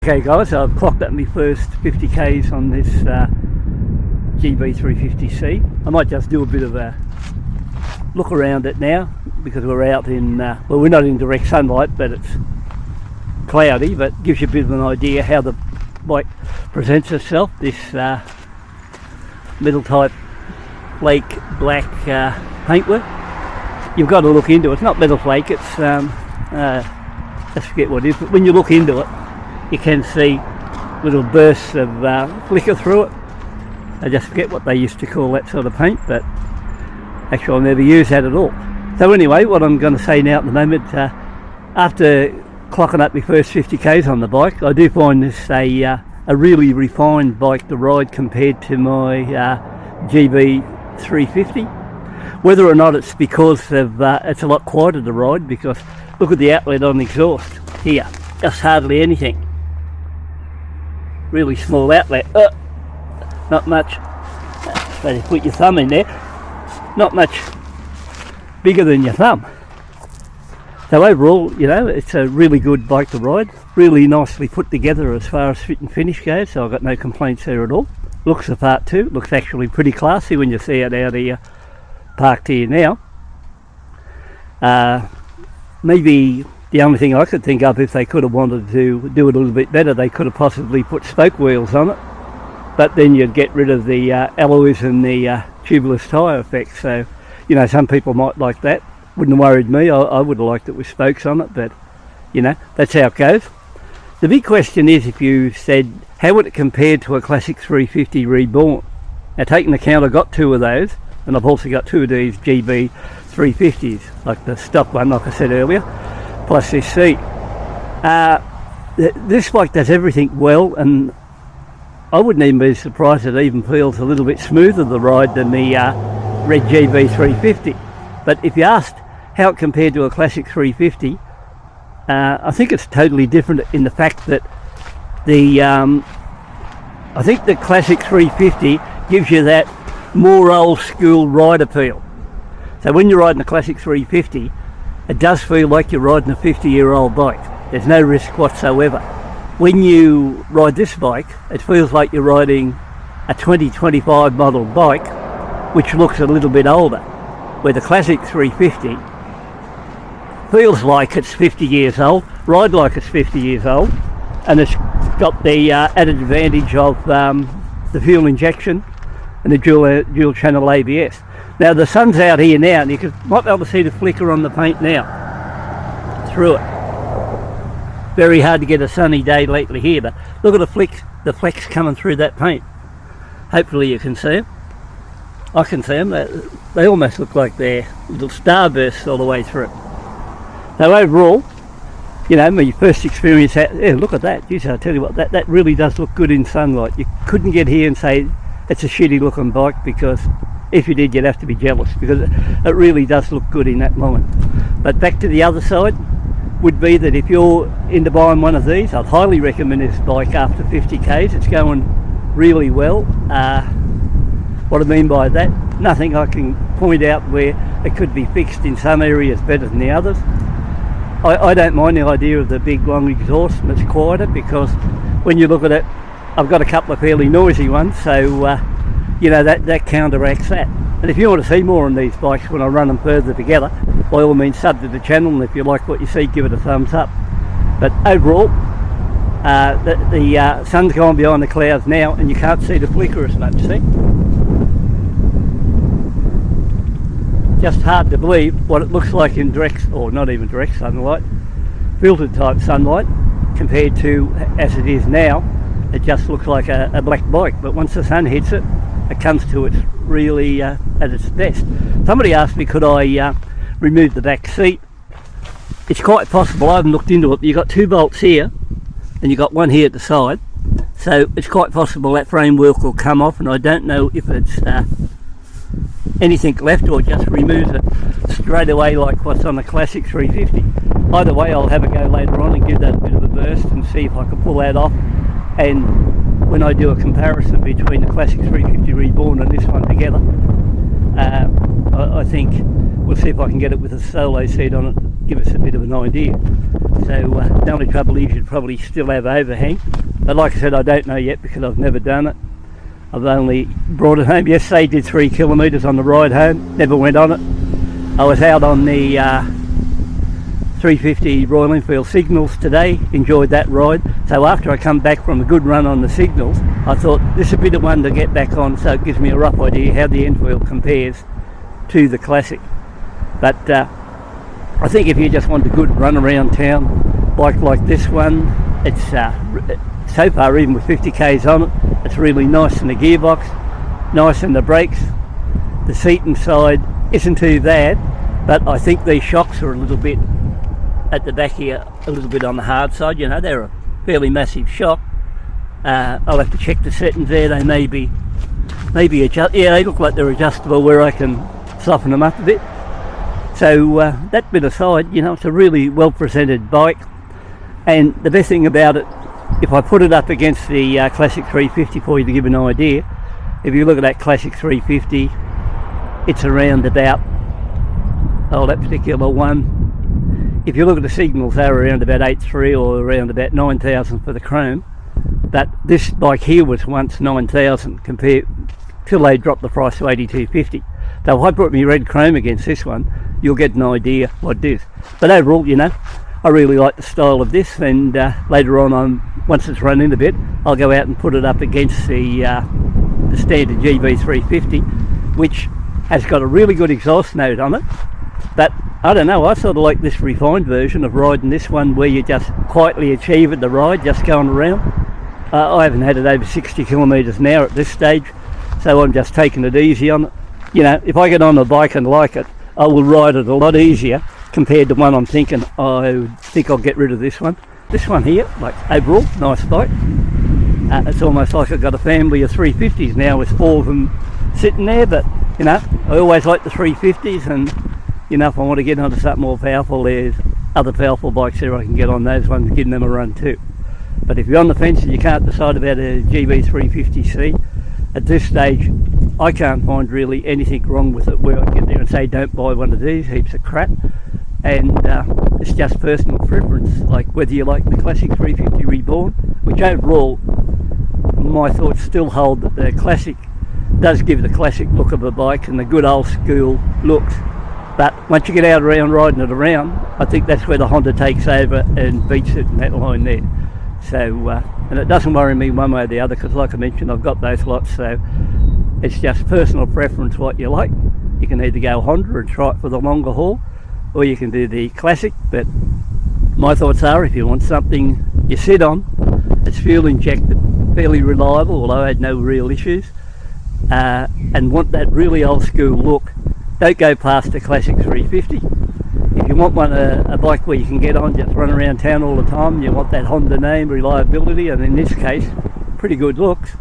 Okay guys, so I've clocked up my first 50k's on this GB350C. I might just do a bit of a look around it now because we're out in, well, we're not in direct sunlight, but it's cloudy, but gives you a bit of an idea how the bike presents itself. This metal type flake black paintwork. You've got to look into it. It's not metal flake, it's I forget what it is, but when you look into it you can see little bursts of flicker through it. I just forget what they used to call that sort of paint, but actually I never used that at all. So anyway, what I'm going to say now at the moment, after clocking up my first 50k's on the bike, I do find this a really refined bike to ride compared to my GB350. Whether or not it's because of it's a lot quieter to ride, because look at the outlet on the exhaust here, just hardly anything. Really small outlet, not much. So you put your thumb in there, not much bigger than your thumb. So overall, you know, it's a really good bike to ride, really nicely put together as far as fit and finish goes, so I've got no complaints there at all. Looks the part too, looks actually pretty classy when you see it out here, parked here now. Maybe the only thing I could think of, if they could have wanted to do it a little bit better, they could have possibly put spoke wheels on it, but then you'd get rid of the alloys and the tubeless tyre effect. So, you know, some people might like that. Wouldn't have worried me. I would have liked it with spokes on it, but you know, that's how it goes. The big question is, if you said, how would it compare to a classic 350 Reborn? Now, taking account, I've got two of those, and I've also got two of these GB350s, like the stock one, like I said earlier, plus this seat. This bike does everything well, and I wouldn't even be surprised it even feels a little bit smoother to ride than the red GB350. But if you asked how it compared to a classic 350, I think it's totally different in the fact that I think the classic 350 gives you that more old school ride appeal. So when you're riding a classic 350, it does feel like you're riding a 50-year-old bike. There's no risk whatsoever. When you ride this bike, it feels like you're riding a 2025 model bike, which looks a little bit older, where the classic 350 feels like it's 50 years old, ride like it's 50 years old, and it's got the added advantage of the fuel injection and the dual channel ABS. Now the sun's out here now, and you might be able to see the flicker on the paint now through it. Very hard to get a sunny day lately here, but look at the flecks coming through that paint. Hopefully you can see them. I can see them. They almost look like they're little starbursts all the way through. So overall, you know, my first experience out, yeah, look at that. Geez, I tell you what, that really does look good in sunlight. You couldn't get here and say it's a shitty looking bike, because if you did, you'd have to be jealous, because it really does look good in that moment. But back to the other side would be that if you're into buying one of these, I'd highly recommend this bike after 50k's. It's going really well. What I mean by that, nothing I can point out where it could be fixed in some areas better than the others. I don't mind the idea of the big long exhaust and it's quieter, because when you look at it, I've got a couple of fairly noisy ones, so you know, that counteracts that. And if you want to see more on these bikes when I run them further together, by all means sub to the channel, and if you like what you see, give it a thumbs up. But overall, the sun's gone behind the clouds now, and you can't see the flicker as much, see? Just hard to believe what it looks like in direct, or not even direct sunlight, filtered type sunlight, compared to as it is now. It just looks like a black bike, but once the sun hits it, it comes to its really at its best. Somebody asked me, could I remove the back seat? It's quite possible. I haven't looked into it, but you've got two bolts here and you've got one here at the side, so it's quite possible that framework will come off, and I don't know if it's anything left or just removes it straight away like what's on the classic 350. Either way, I'll have a go later on and give that a bit of a burst and see if I can pull that off. And when I do a comparison between the classic 350 Reborn and this one together, I think we'll see if I can get it with a solo seat on it give us a bit of an idea. So the only trouble is you'd probably still have overhang, but like I said, I don't know yet because I've never done it. I've only brought it home yesterday, did 3 kilometres on the ride home, never went on it. I was out on the 350 Royal Enfield Signals today, enjoyed that ride. So after I come back from a good run on the Signals, I thought this is a bit of one to get back on, so it gives me a rough idea how the Enfield compares to the Classic. But I think if you just want a good run around town bike like this one, it's so far, even with 50 k's on it, it's really nice in the gearbox, nice in the brakes. The seat inside isn't too bad, but I think these shocks are a little bit at the back here, a little bit on the hard side. You know, they're a fairly massive shock. I'll have to check the settings there. They maybe adjust. Yeah, they look like they're adjustable where I can soften them up a bit. So that bit aside, you know, it's a really well presented bike, and the best thing about it, if I put it up against the Classic 350 for you to give an idea, if you look at that Classic 350, it's around about, oh, that particular one, if you look at the Signals, they're around about 8.3 or around about 9,000 for the chrome, but this bike here was once 9,000 compared till they dropped the price to 8,250. So if I put my red chrome against this one, you'll get an idea what it is. But overall, you know, I really like the style of this, and later on, once it's run in a bit, I'll go out and put it up against the standard GB350, which has got a really good exhaust note on it. But I don't know, I sort of like this refined version of riding this one where you just quietly achieve it, the ride, just going around. I haven't had it over 60 kilometres an hour at this stage, so I'm just taking it easy on it. You know, if I get on a bike and like it, I will ride it a lot easier compared to one I'm thinking, I think I'll get rid of this one. This one here, like overall, nice bike. It's almost like I've got a family of 350s now with 4 of them sitting there, but you know, I always like the 350s, and you know, if I want to get onto something more powerful, there's other powerful bikes there I can get on those ones and give them a run too. But if you're on the fence and you can't decide about a GB350C, at this stage I can't find really anything wrong with it where I get there and say don't buy one of these heaps of crap. And it's just personal preference, like whether you like the Classic 350 Reborn, which overall my thoughts still hold that the Classic does give the classic look of a bike and the good old school looks, but once you get out around riding it around, I think that's where the Honda takes over and beats it in that line there. So and it doesn't worry me one way or the other, because like I mentioned, I've got both lots, so it's just personal preference what you like. You can either go Honda and try it for the longer haul, or you can do the Classic. But my thoughts are, if you want something you sit on, it's fuel injected, fairly reliable, although I had no real issues, and want that really old school look, don't go past the Classic 350. If you want a bike where you can get on, just run around town all the time, you want that Honda name, reliability, and in this case, pretty good looks,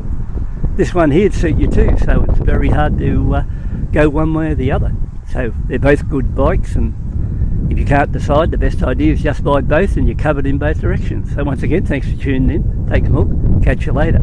this one here would suit you too, so it's very hard to go one way or the other. So they're both good bikes, and if you can't decide, the best idea is just buy both and you're covered in both directions. So once again, thanks for tuning in. Take a look. Catch you later.